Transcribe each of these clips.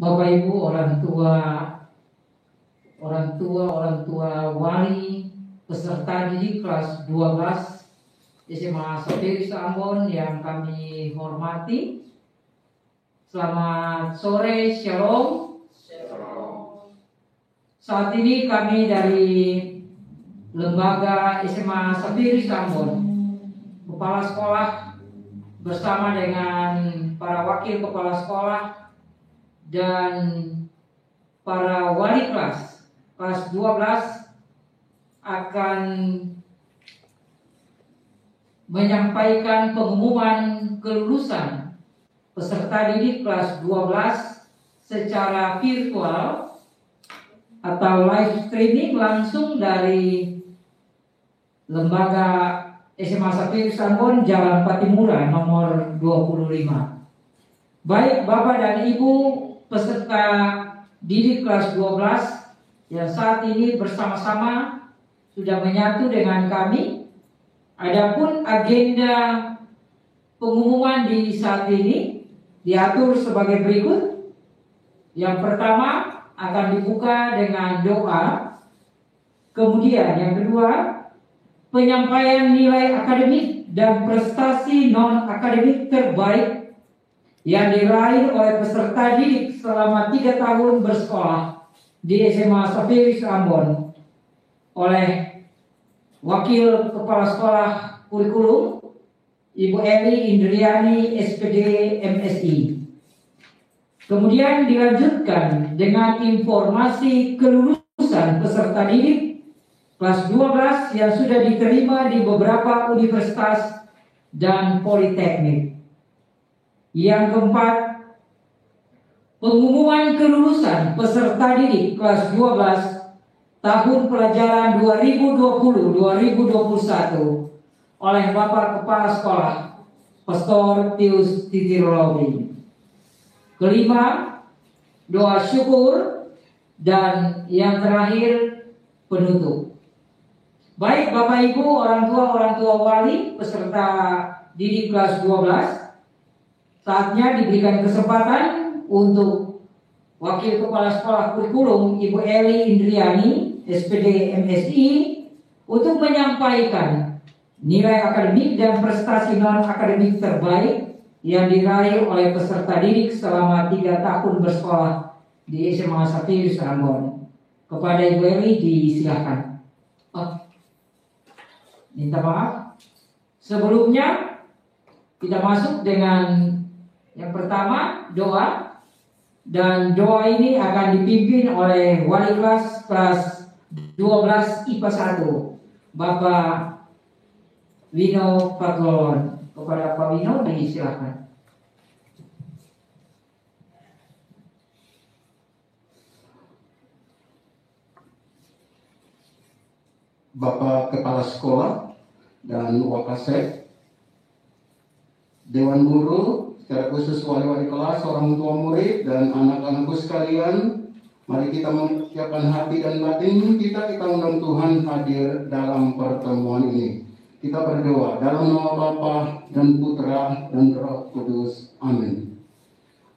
Bapak Ibu, orang tua wali peserta didik kelas 12 SMA Sapiri Ambon yang kami hormati. Selamat sore, Shalom. Saat ini kami dari Lembaga SMA Sapiri Ambon, Kepala Sekolah bersama dengan para wakil kepala sekolah dan para wali kelas 12 akan menyampaikan pengumuman kelulusan peserta didik kelas 12 secara virtual atau live streaming langsung dari Lembaga SMA Sapiri Ambon, Jalan Patimura nomor 25. Baik Bapak dan Ibu peserta didik kelas 12 yang saat ini bersama-sama sudah menyatu dengan kami. Adapun agenda pengumuman di saat ini diatur sebagai berikut. Yang pertama akan dibuka dengan doa. Kemudian yang kedua, penyampaian nilai akademik dan prestasi non-akademik terbaik yang diraih oleh peserta didik selama 3 tahun bersekolah di SMA Sapiri Ambon oleh Wakil Kepala Sekolah Kurikulum Ibu Eli Indriani SPD MSI. Kemudian dilanjutkan dengan informasi kelulusan peserta didik kelas 12 yang sudah diterima di beberapa universitas dan politeknik. Yang keempat, pengumuman kelulusan peserta didik kelas 12 tahun pelajaran 2020-2021 oleh Bapak Kepala Sekolah Pastor Tius Titirologi. Kelima, doa syukur, dan yang terakhir penutup. Baik Bapak Ibu, orang tua wali peserta didik kelas 12, saatnya diberikan kesempatan untuk Wakil Kepala Sekolah Kurikulum Ibu Eli Indriani SPD MSI untuk menyampaikan nilai akademik dan prestasi non-akademik terbaik yang diraih oleh peserta didik selama 3 tahun bersekolah di SMA Sapiri Ambon. Kepada Ibu Eli disilakan. Minta maaf. Sebelumnya kita masuk dengan yang pertama doa, dan doa ini akan dipimpin oleh wali kelas 12 IPA 1 Bapak Wino Patlon. Kepada Pak Wino disilakan. Bapak Kepala Sekolah dan Wakasek, Dewan Guru, secara khusus wali-wali kelas, orang tua murid, dan anak-anakku sekalian, mari kita menyiapkan hati dan batin kita undang Tuhan hadir dalam pertemuan ini. Kita berdoa dalam nama Bapa dan Putra dan Roh Kudus. Amin.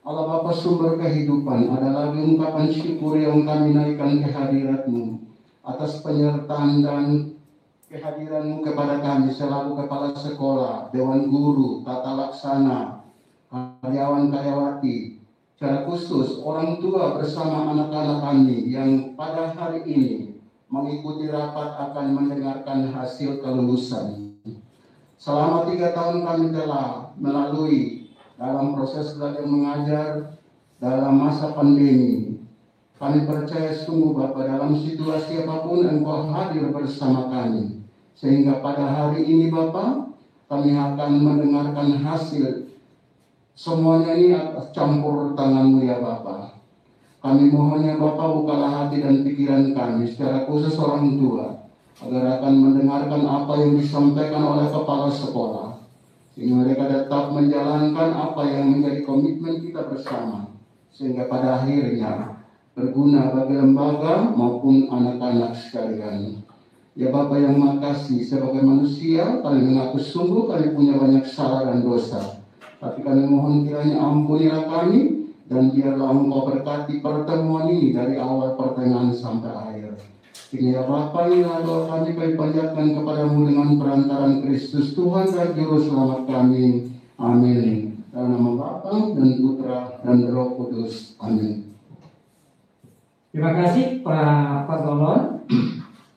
Allah Bapa sumber kehidupan, ada lagi ungkapan syukur yang kami naikkan kehadirat-Mu atas penyertaan dan kehadiran-Mu kepada kami selaku kepala sekolah, dewan guru, tata laksana, karyawan-karyawati, secara khusus orang tua bersama anak-anak kami yang pada hari ini mengikuti rapat akan mendengarkan hasil kelulusan. Selama 3 tahun kami telah melalui dalam proses belajar mengajar dalam masa pandemi. Kami percaya sungguh Bapak dalam situasi apapun Engkau hadir bersama kami. Sehingga pada hari ini Bapak, kami akan mendengarkan hasil. Semuanya ini atas campur tangan-Mu ya Bapak. Kami mohon ya Bapak, bukalah hati dan pikiran kami, secara khusus orang tua, agar akan mendengarkan apa yang disampaikan oleh kepala sekolah. Sehingga mereka tetap menjalankan apa yang menjadi komitmen kita bersama. Sehingga pada akhirnya berguna bagi lembaga maupun anak-anak sekalian. Ya Bapak yang makasih, sebagai manusia kami mengaku sungguh kami punya banyak salah dan dosa. Tapi kami mohon kiranya ampunilah kami Dan biarlah Engkau berkati pertemuan ini dari awal pertengahan sampai akhir. Ini ya Bapa, inilah doa kami panjatkan kepadamu dengan perantaran Kristus Tuhan dan Juru Selamat kami. Amin. Dalam nama Bapa dan Putra dan Roh Kudus. Amin. Terima kasih Pak Golon.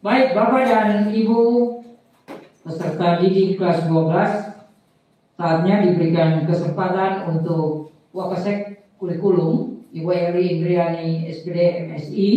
Baik Bapak dan Ibu peserta didik kelas 12, saatnya diberikan kesempatan untuk Wakasek Kurikulum Ibu Eri Indriani SPD MSI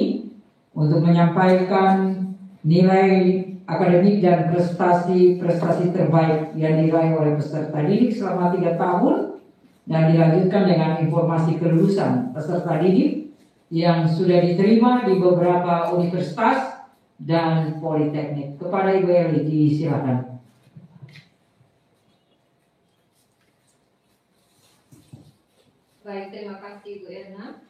untuk menyampaikan nilai akademik dan prestasi terbaik yang diraih oleh peserta didik selama 3 tahun, dan dilanjutkan dengan informasi kelulusan peserta didik yang sudah diterima di beberapa universitas dan politeknik. Kepada Ibu Eri, disilakan. Baik, terima kasih Bu Erna.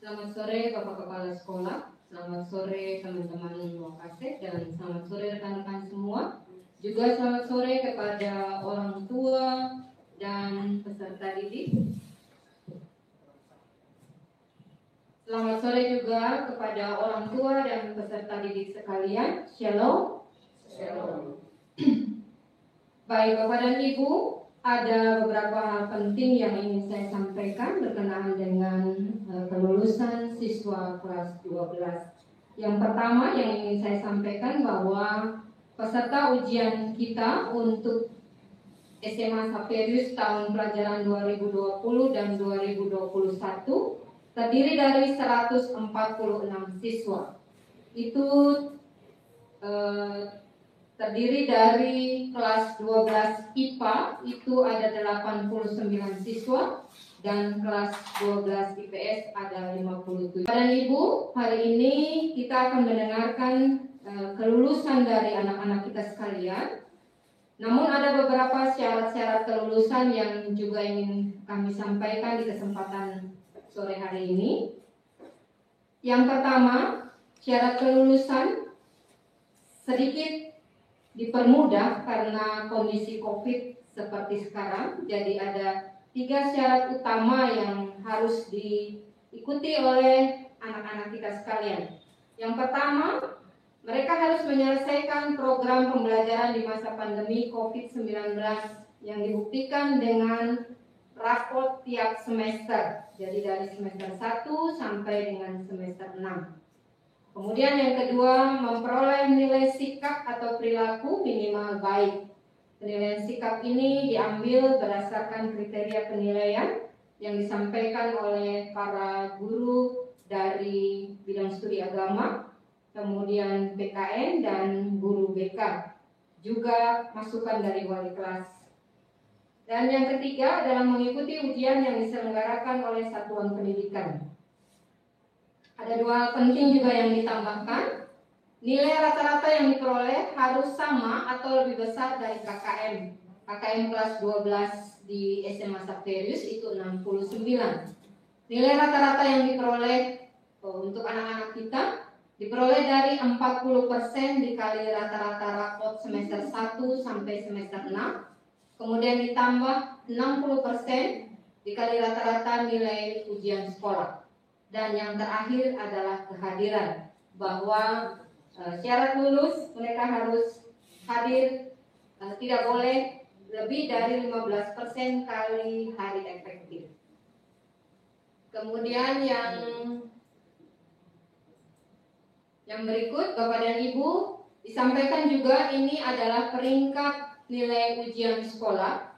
Selamat sore Bapak Kepala Sekolah, selamat sore teman-teman Wakasek, dan selamat sore rekan-rekan semua. Juga selamat sore kepada orang tua dan peserta didik. Selamat sore juga kepada orang tua dan peserta didik sekalian. Shalom. Shalom. Baik Bapak dan Ibu, ada beberapa hal penting yang ingin saya sampaikan berkenaan dengan kelulusan siswa kelas 12. Yang pertama yang ingin saya sampaikan bahwa peserta ujian kita untuk SMA Saperius tahun pelajaran 2020 dan 2021 terdiri dari 146 siswa. Itu terdiri dari kelas 12 IPA itu ada 89 siswa, dan kelas 12 IPS ada 57. Dan Ibu, hari ini kita akan mendengarkan kelulusan dari anak-anak kita sekalian. Namun ada beberapa syarat-syarat kelulusan yang juga ingin kami sampaikan di kesempatan sore hari ini. Yang pertama, syarat kelulusan sedikit dipermudah karena kondisi COVID seperti sekarang. Jadi ada 3 syarat utama yang harus diikuti oleh anak-anak kita sekalian. Yang pertama, mereka harus menyelesaikan program pembelajaran di masa pandemi COVID-19 yang dibuktikan dengan raport tiap semester. Jadi dari semester 1 sampai dengan semester 6. Kemudian yang kedua, memperoleh nilai sikap atau perilaku minimal baik. Penilaian sikap ini diambil berdasarkan kriteria penilaian yang disampaikan oleh para guru dari bidang studi agama, kemudian PKN dan guru BK, juga masukan dari wali kelas. Dan yang ketiga adalah mengikuti ujian yang diselenggarakan oleh satuan pendidikan. Ada 2 hal penting juga yang ditambahkan. Nilai rata-rata yang diperoleh harus sama atau lebih besar dari KKM. KKM kelas 12 di SMA Saperius itu 69. Nilai rata-rata yang diperoleh untuk anak-anak kita diperoleh dari 40% dikali rata-rata rapot semester 1 sampai semester 6. Kemudian ditambah 60% dikali rata-rata nilai ujian sekolah. Dan yang terakhir adalah kehadiran, bahwa syarat lulus mereka harus hadir, tidak boleh lebih dari 15% kali hari efektif. Kemudian yang berikut Bapak dan Ibu, disampaikan juga ini adalah peringkat nilai ujian sekolah.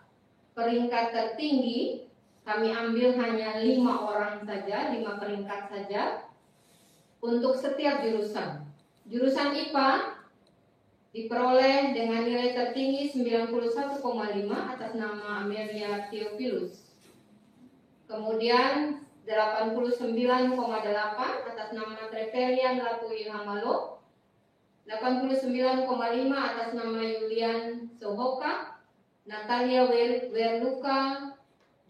Peringkat tertinggi kami ambil hanya 5 orang saja, 5 peringkat saja untuk setiap jurusan. Jurusan IPA diperoleh dengan nilai tertinggi 91,5 atas nama Amelia Theophilus. Kemudian 89,8 atas nama Trevelian Ratu Ilhamalo. 89,5 atas nama Julian Sohoka. Natalia Werluka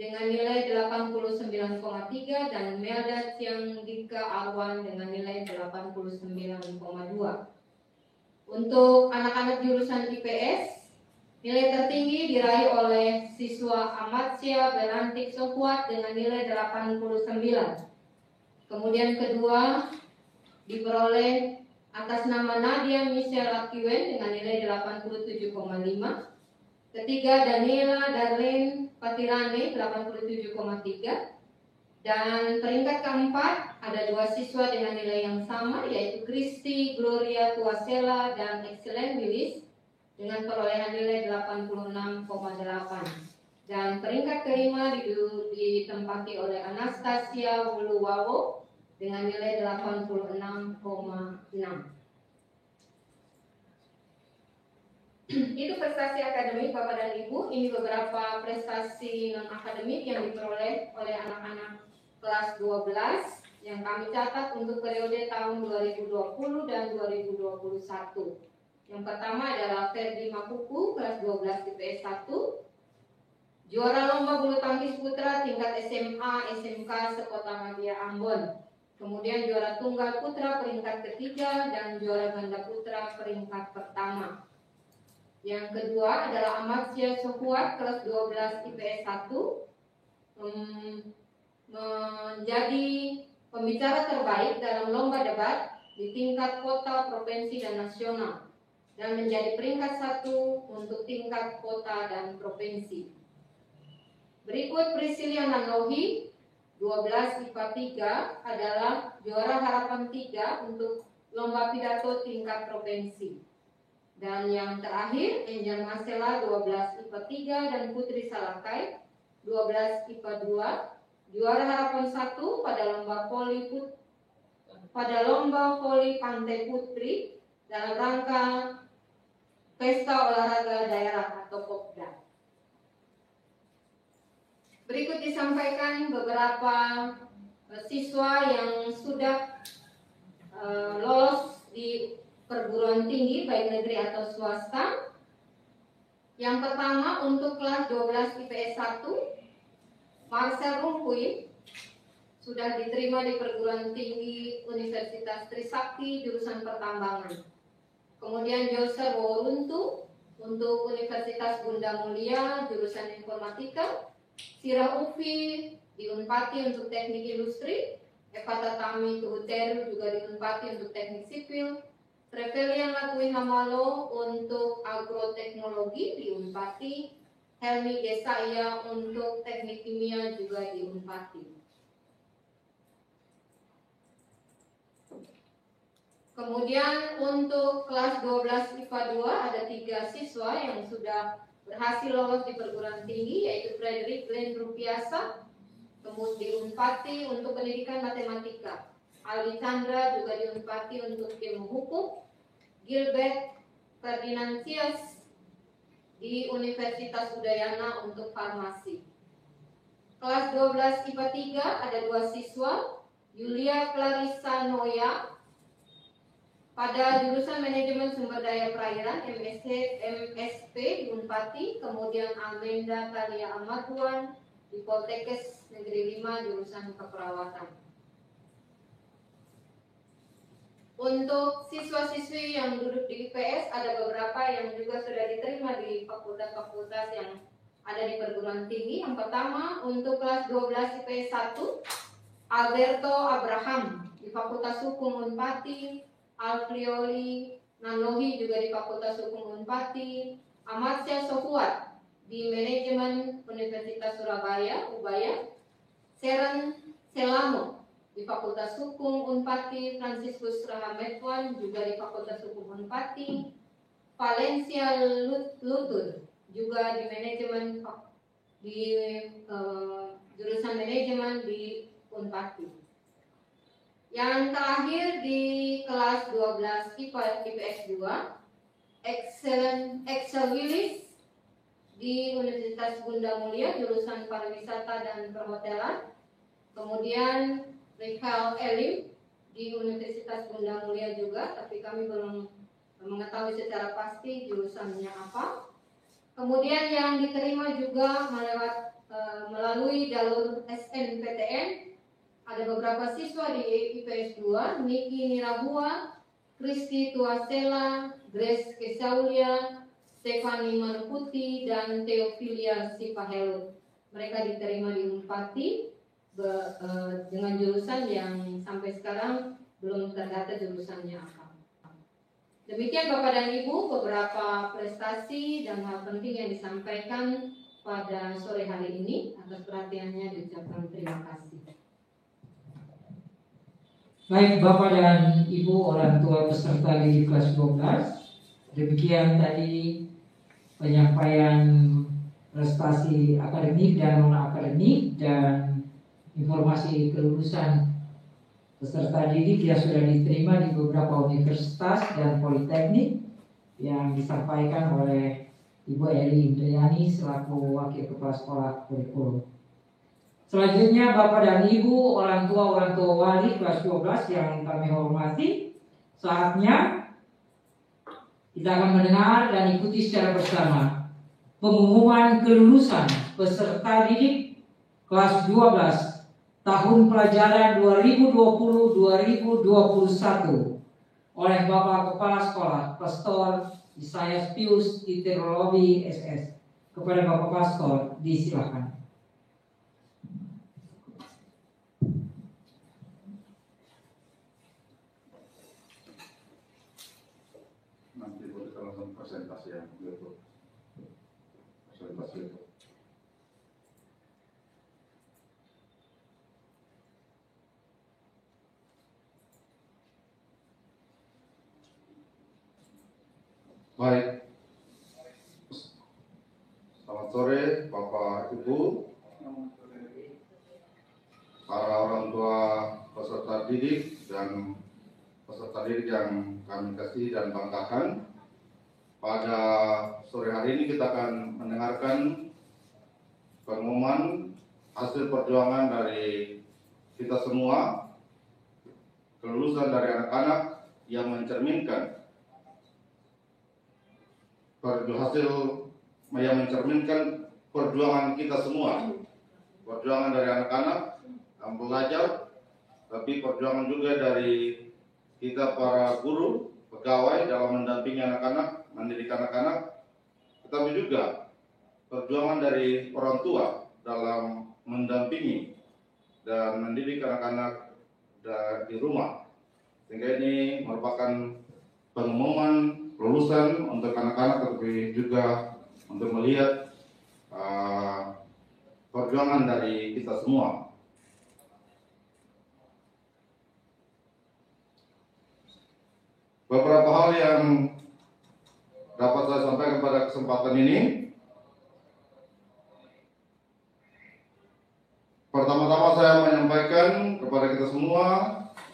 dengan nilai 89,3 dan Melda Dika Arwan dengan nilai 89,2. Untuk anak-anak jurusan IPS Nilai tertinggi diraih oleh siswa Amatsia Belantik Sohwat dengan nilai 89. Kemudian kedua diperoleh atas nama Nadia Michelle Akiwen dengan nilai 87,5. Ketiga Daniela Darlene Patirane 87,3. Dan peringkat keempat ada dua siswa dengan nilai yang sama, yaitu Kristi Gloria Tuasela dan Excellent Willis dengan perolehan nilai 86,8. Dan peringkat kelima ditempati oleh Anastasia Wuluwawo dengan nilai 86,6. Itu prestasi akademik Bapak dan Ibu. Ini beberapa prestasi non akademik yang diperoleh oleh anak-anak kelas 12 yang kami catat untuk periode tahun 2020 dan 2021. Yang pertama adalah Ferdi Makuku, kelas 12 IPS 1, juara lomba bulu tangkis putra tingkat SMA SMK Sekota Madia Ambon. Kemudian juara tunggal putra peringkat ketiga dan juara ganda putra peringkat pertama. Yang kedua adalah Amatsia Sohwat, kelas 12 IPS 1, menjadi pembicara terbaik dalam lomba debat di tingkat kota, provinsi, dan nasional, dan menjadi peringkat 1 untuk tingkat kota dan provinsi. Berikut Priscilia Nanohi, 12 IPA 3, adalah juara harapan 3 untuk lomba pidato tingkat provinsi. Dan yang terakhir, Angel Marcella, 12 IPA 3, dan Putri Salakai, 12 IPA 2, juara harapan 1 pada lomba voli pantai putri dalam rangka Pesta Olahraga Daerah atau Popda. Berikut disampaikan beberapa siswa yang sudah lolos di perguruan tinggi baik negeri atau swasta. Yang pertama untuk kelas 12 IPS 1, Marcel Rumpuy sudah diterima di perguruan tinggi Universitas Trisakti jurusan pertambangan. Kemudian Jose Woruntu untuk Universitas Bunda Mulia jurusan informatika. Sirah Ufi di Unpati untuk teknik industri. Eva Tatami Tuhuteru juga di Unpati untuk teknik sipil. Trevelian Latwi Hamalo untuk agroteknologi di Unpati. Helmi Desaya untuk teknik kimia juga di Unpati. Kemudian untuk kelas 12 IPA 2 ada 3 siswa yang sudah berhasil lolos di perguruan tinggi, yaitu Frederick Glenn Rupiasa kemudian di Unpati untuk pendidikan matematika. Aldi Chandra juga di Unpati untuk ilmu hukum. Gilbert Ferdinantius di Universitas Udayana untuk farmasi. Kelas 12 IPA 3 ada 2 siswa, Yulia Clarissa Noya pada jurusan manajemen sumber daya perairan MSP di Unpati, kemudian Almenda Talia Amaduan di Poltekkes Negeri 5 jurusan keperawatan. Untuk siswa-siswi yang duduk di IPS ada beberapa yang juga sudah diterima di fakultas-fakultas yang ada di perguruan tinggi. Yang pertama untuk kelas 12 IPS 1, Alberto Abraham di Fakultas Hukum Unpati, Alfrioli Nanohi juga di Fakultas Hukum Unpati, Amatsia Sohwat di Manajemen Universitas Surabaya, Ubaya, Seren Selamo di Fakultas Hukum Unpati, Franciscus Rahametwan juga di Fakultas Hukum Unpati, Valencia Lutur juga di manajemen jurusan manajemen di Unpati. Yang terakhir di kelas 12 IPA IPS 2, Excel Willis di Universitas Bunda Mulia jurusan pariwisata dan perhotelan. Kemudian Michael Elim di Universitas Bunda Mulia juga, tapi kami belum mengetahui secara pasti jurusannya apa. Kemudian yang diterima juga melalui jalur SNPTN ada beberapa siswa di IPS 2, Niki Nirahua, Kristi Tuasela, Grace Kesaulia, Stefani Manuputi, dan Theophilia Sipahelut. Mereka diterima di Unpati dengan jurusan yang sampai sekarang belum terdata jurusannya apa. Demikian Bapak dan Ibu beberapa prestasi dan hal penting yang disampaikan pada sore hari ini. Atas perhatiannya diucapkan terima kasih. Baik Bapak dan Ibu orang tua peserta didik kelas 12, demikian tadi penyampaian prestasi akademik dan non akademik dan informasi kelulusan peserta didik yang sudah diterima di beberapa universitas dan politeknik yang disampaikan oleh Ibu Eli Indriani selaku Wakil Kepala Sekolah Kurikulum. Selanjutnya Bapak dan Ibu orang tua wali kelas 12 yang kami hormati, saatnya kita akan mendengar dan ikuti secara bersama pengumuman kelulusan peserta didik kelas 12 tahun pelajaran 2020-2021 oleh Bapak Kepala Sekolah Pastor Isaias Pius Iterolobi SS. Kepada Bapak Pastor, disilakan. Nanti kita langsung presentasi ya, presentasi itu. Baik, selamat sore Bapak Ibu, para orang tua peserta didik dan peserta didik yang kami kasih dan banggakan. Pada sore hari ini kita akan mendengarkan pengumuman hasil perjuangan dari kita semua, kelulusan dari anak-anak yang mencerminkan perjuangan kita semua, perjuangan dari anak-anak yang belajar, tapi perjuangan juga dari kita para guru, pegawai dalam mendampingi anak-anak, mendidik anak-anak, tetapi juga perjuangan dari orang tua dalam mendampingi dan mendidik anak-anak di rumah. Sehingga ini merupakan pengumuman kelulusan untuk anak-anak, tapi juga untuk melihat perjuangan dari kita semua. Beberapa hal yang dapat saya sampaikan pada kesempatan ini. Pertama-tama saya menyampaikan kepada kita semua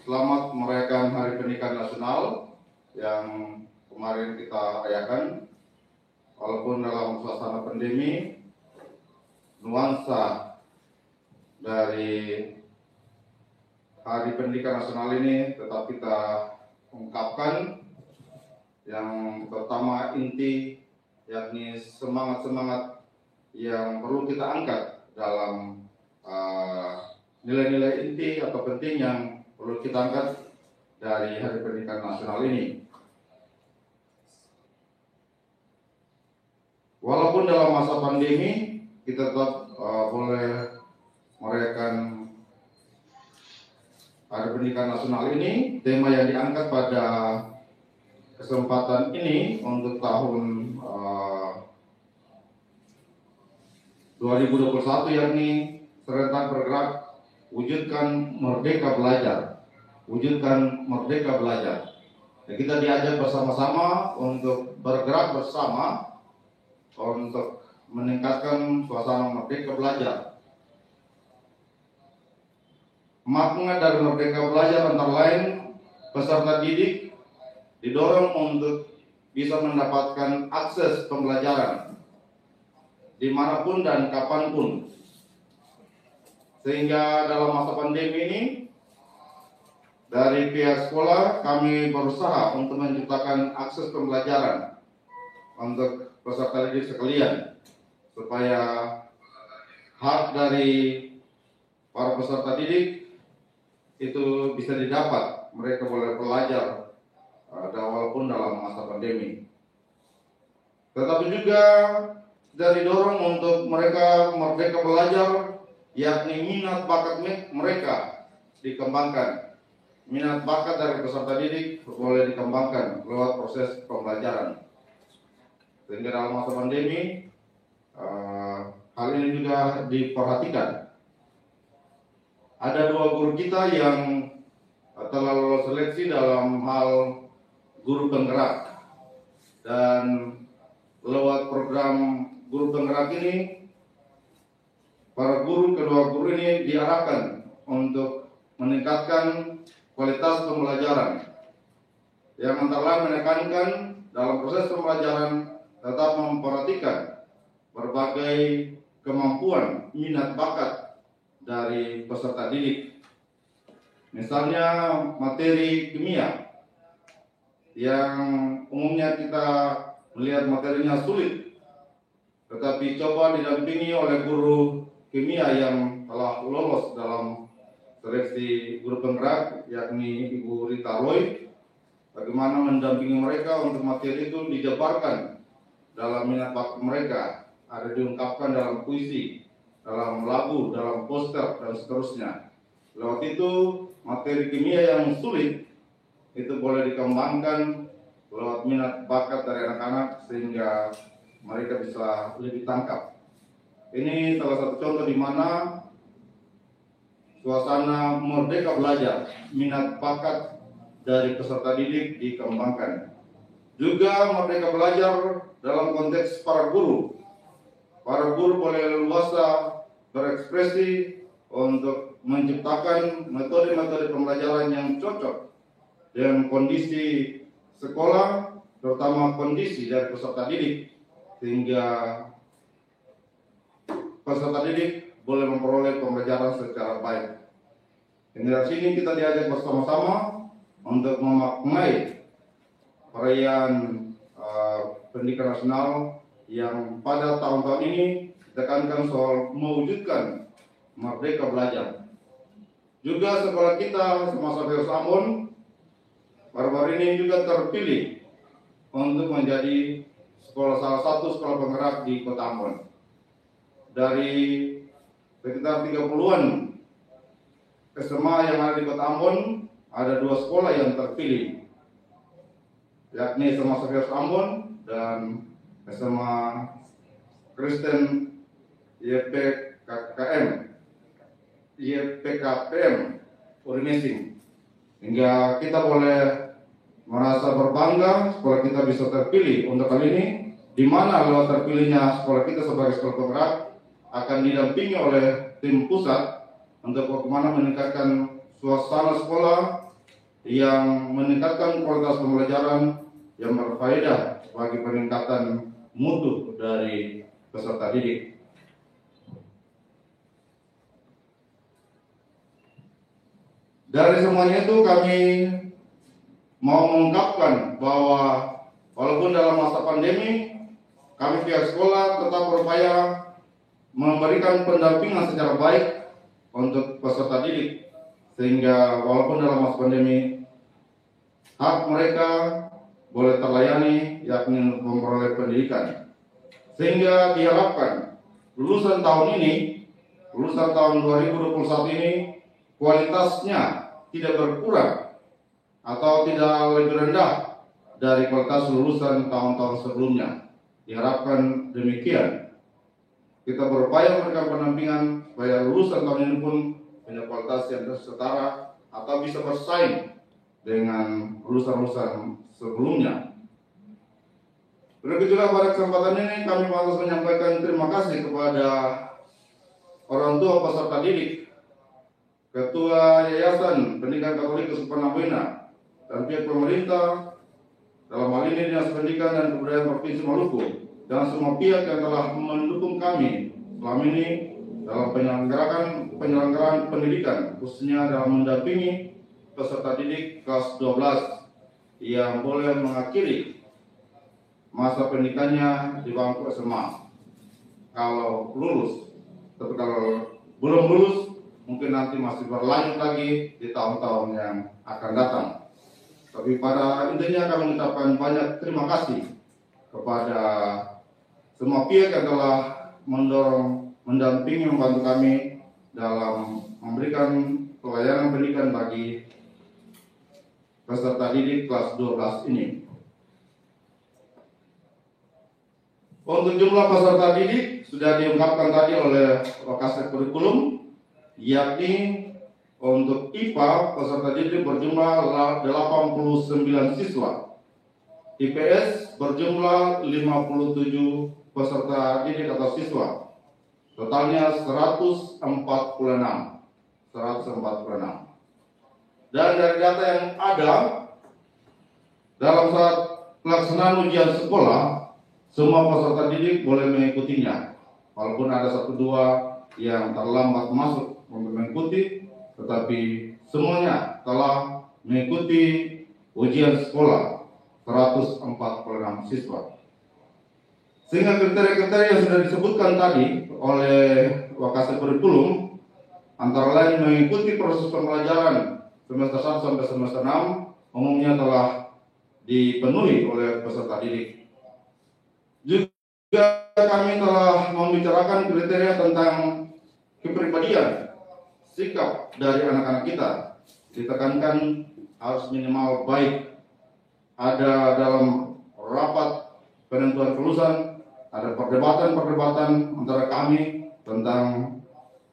selamat merayakan Hari Pendidikan Nasional yang kemarin kita rayakan. Walaupun dalam suasana pandemi, nuansa dari Hari Pendidikan Nasional ini tetap kita ungkapkan. Yang pertama inti, yakni semangat-semangat yang perlu kita angkat dalam nilai-nilai inti atau penting yang perlu kita angkat dari Hari Pendidikan Nasional ini. Walaupun dalam masa pandemi kita tetap boleh merayakan Hari Pendidikan Nasional ini, tema yang diangkat pada kesempatan ini untuk tahun 2021 yakni serentak bergerak wujudkan merdeka belajar, wujudkan merdeka belajar. Dan kita diajak bersama-sama untuk bergerak bersama untuk meningkatkan suasana merdeka belajar. Makna dari merdeka belajar antara lain peserta didik didorong untuk bisa mendapatkan akses pembelajaran dimanapun dan kapanpun. Sehingga dalam masa pandemi ini dari pihak sekolah kami berusaha untuk menciptakan akses pembelajaran untuk peserta didik sekalian, supaya hak dari para peserta didik itu bisa didapat. Mereka boleh belajar walaupun dalam masa pandemi. tetapi juga dari dorong untuk mereka merdeka belajar, yakni minat bakat mereka dikembangkan. Minat bakat dari peserta didik boleh dikembangkan lewat proses pembelajaran. Sehingga dalam masa pandemi, hal ini juga diperhatikan. Ada 2 guru kita yang telah lolos seleksi dalam hal guru penggerak, dan lewat program guru penggerak ini, kedua guru ini diarahkan untuk meningkatkan kualitas pembelajaran, yang antara lain menekankan dalam proses pembelajaran tetap memperhatikan berbagai kemampuan minat bakat dari peserta didik. Misalnya materi kimia yang umumnya kita melihat materinya sulit, tetapi coba didampingi oleh guru kimia yang telah lolos dalam seleksi guru penggerak, yakni Ibu Rita Roy. Bagaimana mendampingi mereka untuk materi itu dijabarkan dalam minat bakat mereka, ada diungkapkan dalam puisi, dalam lagu, dalam poster, dan seterusnya. Lewat itu, materi kimia yang sulit itu boleh dikembangkan lewat minat bakat dari anak-anak sehingga mereka bisa lebih tangkap. Ini salah satu contoh di mana suasana merdeka belajar, minat bakat dari peserta didik dikembangkan. Juga merdeka belajar dalam konteks para guru. Para guru boleh leluasa berekspresi untuk menciptakan metode-metode pembelajaran yang cocok dengan kondisi sekolah, terutama kondisi dari peserta didik, sehingga peserta didik boleh memperoleh pembelajaran secara baik. Dari sini kita diajak bersama-sama untuk memaknai perayaan pendidikan nasional yang pada tahun-tahun ini ditekankan soal mewujudkan merdeka belajar. Juga sekolah kita semasa Virus Ambon baru-baru ini juga terpilih untuk menjadi salah satu sekolah penggerak di Kota Ambon. Dari sekitar 30-an SMA yang ada di Kota Ambon, ada 2 sekolah yang terpilih, yakni SMA Safius Ambon dan SMA Kristen YPKPM Urinesing. Hingga kita boleh merasa berbangga sekolah kita bisa terpilih untuk kali ini, di mana lewat terpilihnya sekolah kita sebagai sekolah penggerak akan didampingi oleh tim pusat untuk bagaimana meningkatkan suasana sekolah yang meningkatkan kualitas pembelajaran yang berfaedah bagi peningkatan mutu dari peserta didik. Dari semuanya itu kami mau mengungkapkan bahwa walaupun dalam masa pandemi, kami pihak sekolah tetap berupaya memberikan pendampingan secara baik untuk peserta didik, sehingga walaupun dalam masa pandemi, hak mereka boleh terlayani, yakni memperoleh pendidikan. Sehingga diharapkan lulusan tahun ini, lulusan tahun 2021 ini, kualitasnya tidak berkurang atau tidak lebih rendah dari kualitas lulusan tahun-tahun sebelumnya. Diharapkan demikian. Kita berupaya memberikan pendampingan supaya lulusan tahun ini pun punya kualitas yang setara atau bisa bersaing dengan lulusan-lulusan sebelumnya. Berikut juga pada kesempatan ini kami harus menyampaikan terima kasih kepada orang tua peserta didik, Ketua Yayasan Pendidikan Katolik Kesupanan Wena, dan pihak pemerintah, dalam hal ini Dinas Pendidikan dan Kebudayaan Provinsi Maluku, dan semua pihak yang telah mendukung kami selama ini dalam penyelenggaraan pendidikan, khususnya dalam mendampingi peserta didik kelas 12 yang boleh mengakhiri masa pendidikannya di bangku SMA kalau lulus. Tapi kalau belum lulus, mungkin nanti masih berlanjut lagi di tahun-tahun yang akan datang. Tapi pada intinya kami mengucapkan banyak terima kasih kepada semua pihak yang telah mendorong, mendampingi, membantu kami dalam memberikan pelayanan pendidikan bagi peserta didik kelas 12 ini. Untuk jumlah peserta didik sudah diungkapkan tadi oleh Wakasek Kurikulum, yakni untuk IPA peserta didik berjumlah 89 siswa, IPS berjumlah 57 peserta didik atau siswa, totalnya 146. Dan dari data yang ada, dalam saat pelaksanaan ujian sekolah, semua peserta didik boleh mengikutinya. Walaupun ada 1-2 yang terlambat masuk untuk mengikuti, tetapi semuanya telah mengikuti ujian sekolah 146 siswa. Sehingga kriteria-kriteria yang sudah disebutkan tadi oleh Wakasek Kurikulum, antara lain mengikuti proses pembelajaran semester 1 sampai semester 6 umumnya telah dipenuhi oleh peserta didik. Juga kami telah membicarakan kriteria tentang kepribadian, sikap dari anak-anak kita. Ditekankan harus minimal baik. Ada dalam rapat penentuan kelulusan, ada perdebatan-perdebatan antara kami tentang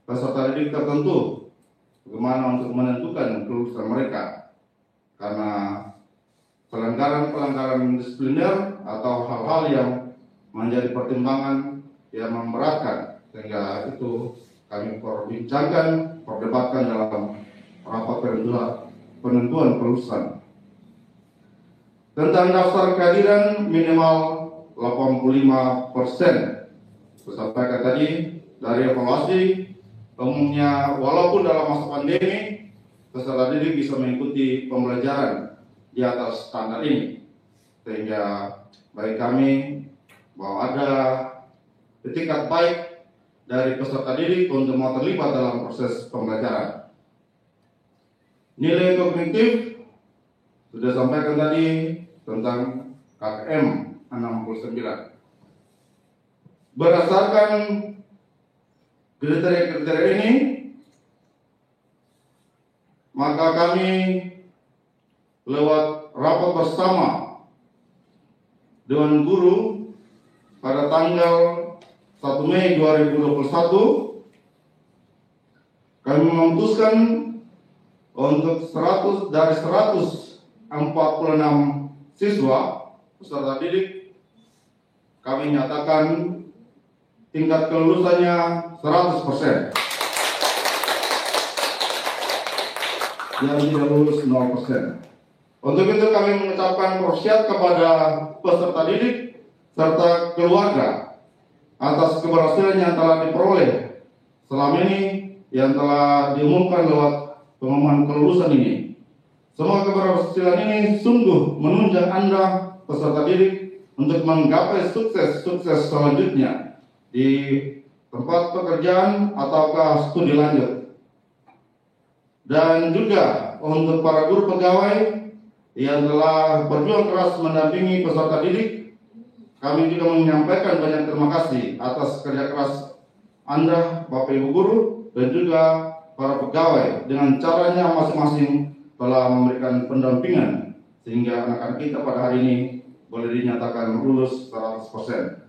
peserta didik tertentu, bagaimana untuk menentukan kelulusan mereka. Karena pelanggaran-pelanggaran disipliner atau hal-hal yang menjadi pertimbangan yang memberatkan, sehingga itu kami perbincangkan, perdebatkan dalam rapat penentuan kelulusan. Tentang daftar kehadiran minimal 85%. Sampaikan tadi dari evaluasi, umumnya walaupun dalam masa pandemi, peserta didik bisa mengikuti pembelajaran di atas standar ini. Sehingga bagi kami bahwa ada etikat baik dari peserta didik untuk mau terlibat dalam proses pembelajaran. Nilai kognitif sudah sampaikan tadi tentang KKM 69. Berdasarkan kriteria-kriteria ini, maka kami lewat rapat bersama Dewan Guru pada tanggal 1 Mei 2021, kami memutuskan untuk 100 dari 146 siswa peserta didik, kami nyatakan tingkat kelulusannya 100%. Yang tidak lulus 0%. Untuk itu kami mengucapkan prosiat kepada peserta didik serta keluarga atas keberhasilan yang telah diperoleh selama ini yang telah diumumkan lewat pengumuman kelulusan ini. Semua keberhasilan ini sungguh menunjang Anda peserta didik untuk menggapai sukses selanjutnya di tempat pekerjaan ataukah studi lanjut. Dan juga untuk para guru pegawai yang telah berjuang keras mendampingi peserta didik, kami juga menyampaikan banyak terima kasih atas kerja keras Anda, Bapak Ibu Guru, dan juga para pegawai dengan caranya masing-masing telah memberikan pendampingan sehingga anak-anak kita pada hari ini boleh dinyatakan lulus 100%.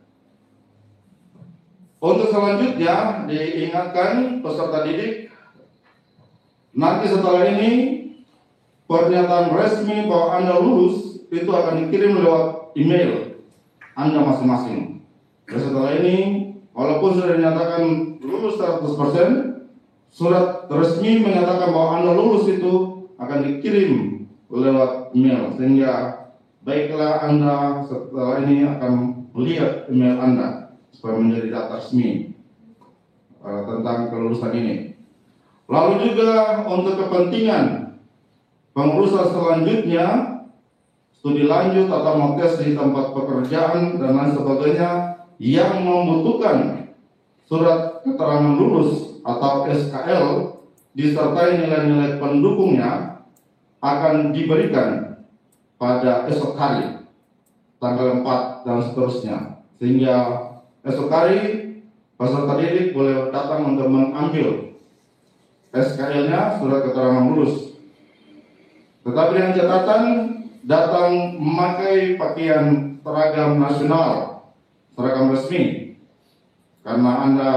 Untuk selanjutnya diingatkan peserta didik, nanti setelah ini pernyataan resmi bahwa Anda lulus itu akan dikirim lewat email Anda masing-masing. Dan setelah ini, walaupun sudah dinyatakan lulus 100%, surat resmi menyatakan bahwa Anda lulus itu akan dikirim lewat email, sehingga baiklah Anda setelah ini akan melihat email Anda supaya menjadi data resmi tentang kelulusan ini. Lalu juga untuk kepentingan pengurusan selanjutnya, studi lanjut atau mau tes di tempat pekerjaan dan lain sebagainya yang membutuhkan surat keterangan lulus atau SKL disertai nilai-nilai pendukungnya akan diberikan pada esok hari, tanggal 4 dan seterusnya, sehingga esok hari peserta didik boleh datang untuk mengambil SKL-nya, surat keterangan lulus. Tetapi dengan catatan datang memakai pakaian seragam nasional, seragam resmi, karena Anda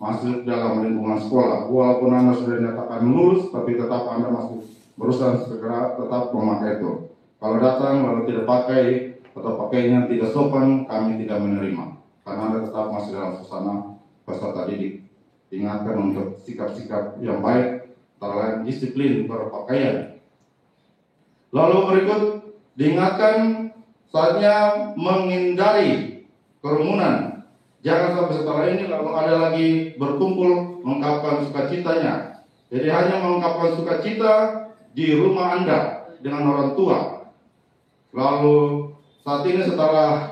masuk dalam lingkungan sekolah. Walaupun Anda sudah dinyatakan lulus, tapi tetap Anda masih berusaha segera tetap memakai itu. Kalau datang lalu tidak pakai atau pakainya tidak sopan, kami tidak menerima, karena Anda tetap masih dalam suasana peserta didik. Ingatkan untuk sikap-sikap yang baik, terkait disiplin berpakaian. Lalu berikut diingatkan saatnya menghindari kerumunan. Jangan sampai setelah ini lalu ada lagi berkumpul mengungkapkan sukacitanya. Jadi hanya mengungkapkan sukacita di rumah Anda dengan orang tua. Lalu saat ini setelah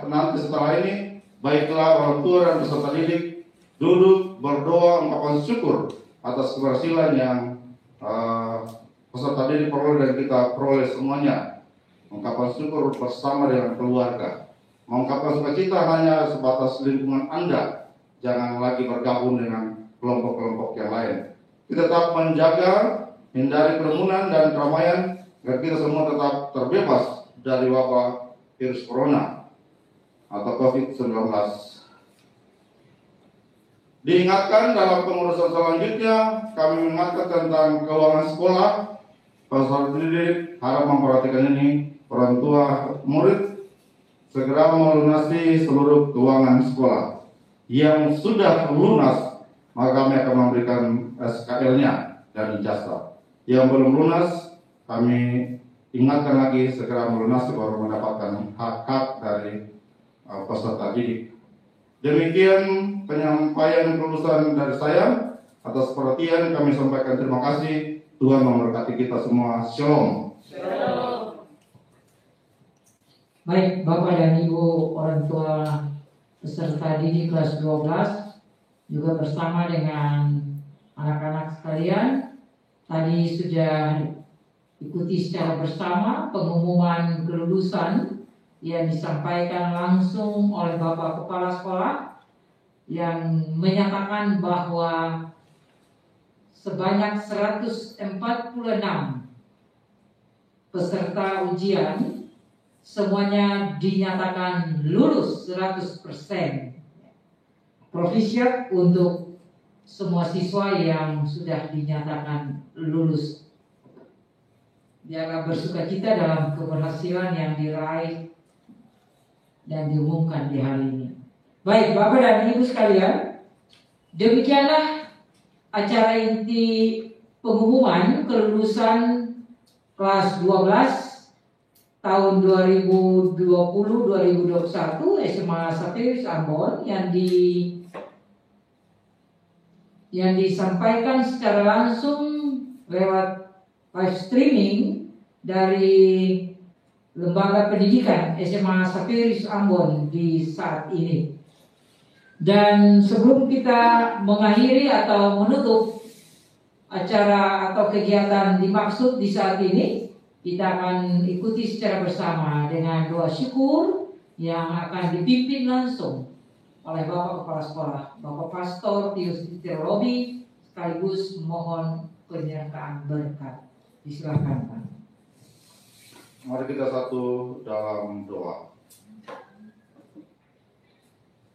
ini baiklah orang tua dan peserta didik duduk berdoa ungkapan syukur atas keberhasilan yang peserta didik peroleh dan kita peroleh semuanya. Ungkapan syukur bersama dengan keluarga. Mengungkapkan sukacita hanya sebatas lingkungan Anda. Jangan lagi bergabung dengan kelompok-kelompok yang lain. Kita tetap menjaga, hindari kerumunan dan keramaian agar kita semua tetap terbebas dari wabah virus corona atau COVID-19. Diingatkan dalam pengurusan selanjutnya, kami mengingatkan tentang keuangan sekolah. Peserta didik harap memperhatikan ini. Orang tua murid segera melunasi seluruh keuangan sekolah. Yang sudah lunas, maka kami akan memberikan SKL-nya dan ijazah. Yang belum lunas, kami ingatkan lagi segera melunasi baru mendapatkan hak-hak dari peserta didik. Demikian penyampaian kelulusan dari saya. Atas perhatian kami sampaikan terima kasih. Tuhan memberkati kita semua. Shalom. Baik, Bapak dan Ibu orang tua peserta didik kelas 12 juga bersama dengan anak-anak sekalian, tadi sudah ikuti secara bersama pengumuman kelulusan yang disampaikan langsung oleh Bapak Kepala Sekolah yang menyatakan bahwa sebanyak 146 peserta ujian semuanya dinyatakan lulus 100%. Profisiat untuk semua siswa yang sudah dinyatakan lulus. Biarlah bersukacita dalam keberhasilan yang diraih dan diumumkan di hari ini. Baik, Bapak dan Ibu sekalian, demikianlah acara inti pengumuman kelulusan kelas 12 tahun 2020-2021 SMA Sapiris Ambon yang disampaikan secara langsung lewat live streaming dari Lembaga Pendidikan SMA Sapiris Ambon di saat ini. Dan sebelum kita mengakhiri atau menutup acara atau kegiatan dimaksud di saat ini, kita akan ikuti secara bersama dengan doa syukur yang akan dipimpin langsung oleh Bapak Kepala Sekolah, Bapak Pastor Tius Robi, sekaligus mohon penyertaan berkat. Silakan, Pak. Mari kita satu dalam doa.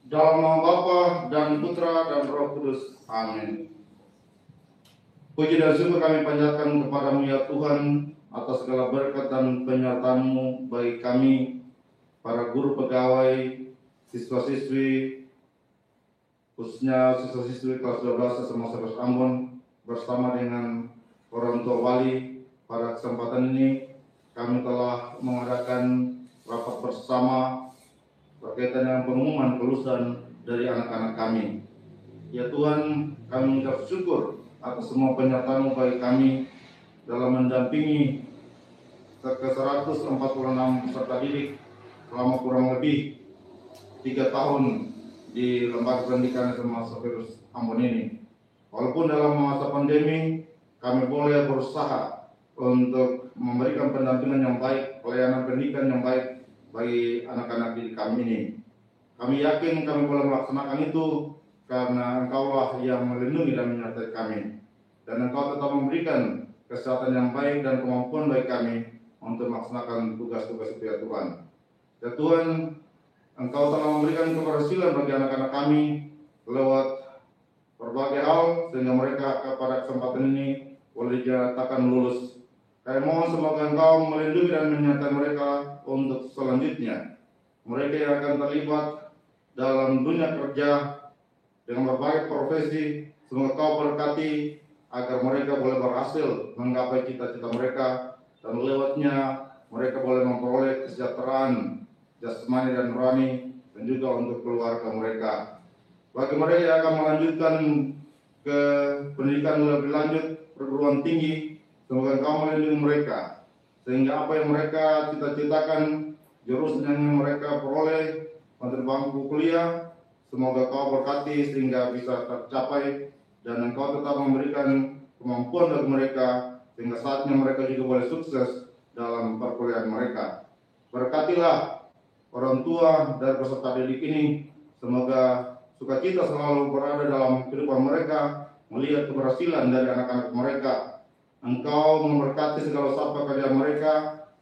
Dalam nama Bapa dan Putra dan Roh Kudus. Amin. Puji dan syukur kami panjatkan kepadamu ya Tuhan atas segala berkat dan penyertaan-Mu bagi kami, para guru pegawai, siswa-siswi, khususnya siswa-siswi kelas 12 SMA Sapiris Ambon, bersama dengan orang tua wali. Pada kesempatan ini kami telah mengadakan rapat bersama berkaitan dengan pengumuman kelulusan dari anak-anak kami. Ya Tuhan, kami mengucap syukur atas semua penyertaan-Mu bagi kami dalam mendampingi ke-146 peserta didik selama kurang lebih 3 tahun di Lembaga Pendidikan SMA Sapiris Ambon ini. Walaupun dalam masa pandemi kami boleh berusaha untuk memberikan pendampingan yang baik, pelayanan pendidikan yang baik bagi anak-anak didik kami ini. Kami yakin kami boleh melaksanakan itu karena Engkaulah yang melindungi dan menyertai kami. Dan Engkau tetap memberikan kesehatan yang baik dan kemampuan bagi kami untuk melaksanakan tugas-tugas itu ya Tuhan. Ya Tuhan, Engkau telah memberikan keberhasilan bagi anak-anak kami lewat berbagai hal sehingga mereka pada kesempatan ini boleh dinyatakan lulus. Kami mohon semoga Engkau melindungi dan menyertai mereka untuk selanjutnya. Mereka yang akan terlibat dalam dunia kerja dengan berbagai profesi, semoga Kau berkati agar mereka boleh berhasil menggapai cita-cita mereka dan lewatnya mereka boleh memperoleh kesejahteraan jasmani dan rohani dan juga untuk keluarga mereka. Bagi mereka yang akan melanjutkan ke pendidikan lebih lanjut perguruan tinggi, semoga Engkau melindungi mereka sehingga apa yang mereka cita-citakan, jurusan yang mereka peroleh untuk bangku kuliah, semoga Kau berkati sehingga bisa tercapai dan Engkau tetap memberikan kemampuan bagi mereka sehingga saatnya mereka juga boleh sukses dalam perkuliahan mereka. Berkatilah orang tua dan peserta didik ini, semoga sukacita selalu berada dalam kehidupan mereka, melihat keberhasilan dari anak-anak mereka. Engkau memberkati segala usaha kerja mereka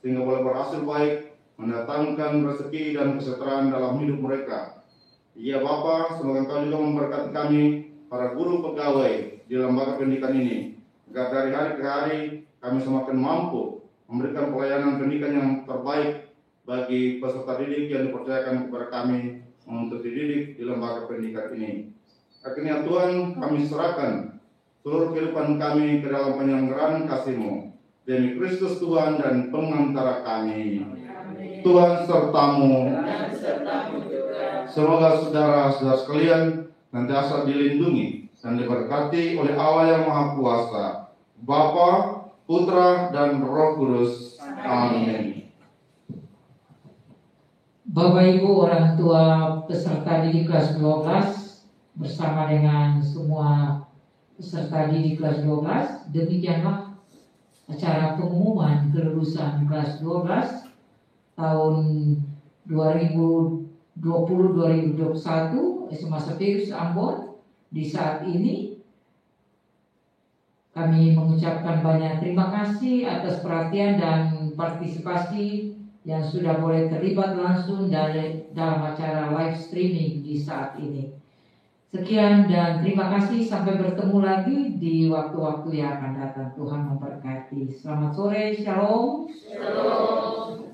sehingga boleh berhasil baik, mendatangkan rezeki dan kesejahteraan dalam hidup mereka. Ya Bapa, semoga Engkau juga memberkati kami, para guru pegawai di lembaga pendidikan ini, agar dari hari ke hari kami semakin mampu memberikan pelayanan pendidikan yang terbaik bagi peserta didik yang dipercayakan kepada kami untuk dididik di lembaga pendidikan ini. Akhirnya Tuhan, kami serahkan seluruh kehidupan kami ke dalam penyelenggaraan kasih-Mu. Demi Kristus Tuhan dan pengantara kami. Tuhan sertamu. Semoga saudara-saudara sekalian senantiasa dilindungi dan diberkati oleh Allah yang Maha Kuasa, Bapa, Putra, dan Roh Kudus. Amin. Bapak Ibu orang tua peserta didik kelas 12 bersama dengan semua peserta didik kelas 12, demikianlah acara pengumuman kelulusan kelas 12 tahun 2020-2021 SMA Setirus Ambon. Di saat ini kami mengucapkan banyak terima kasih atas perhatian dan partisipasi yang sudah boleh terlibat langsung dalam acara live streaming di saat ini. Sekian dan terima kasih, sampai bertemu lagi di waktu-waktu yang akan datang. Tuhan memberkati. Selamat sore, shalom. Shalom.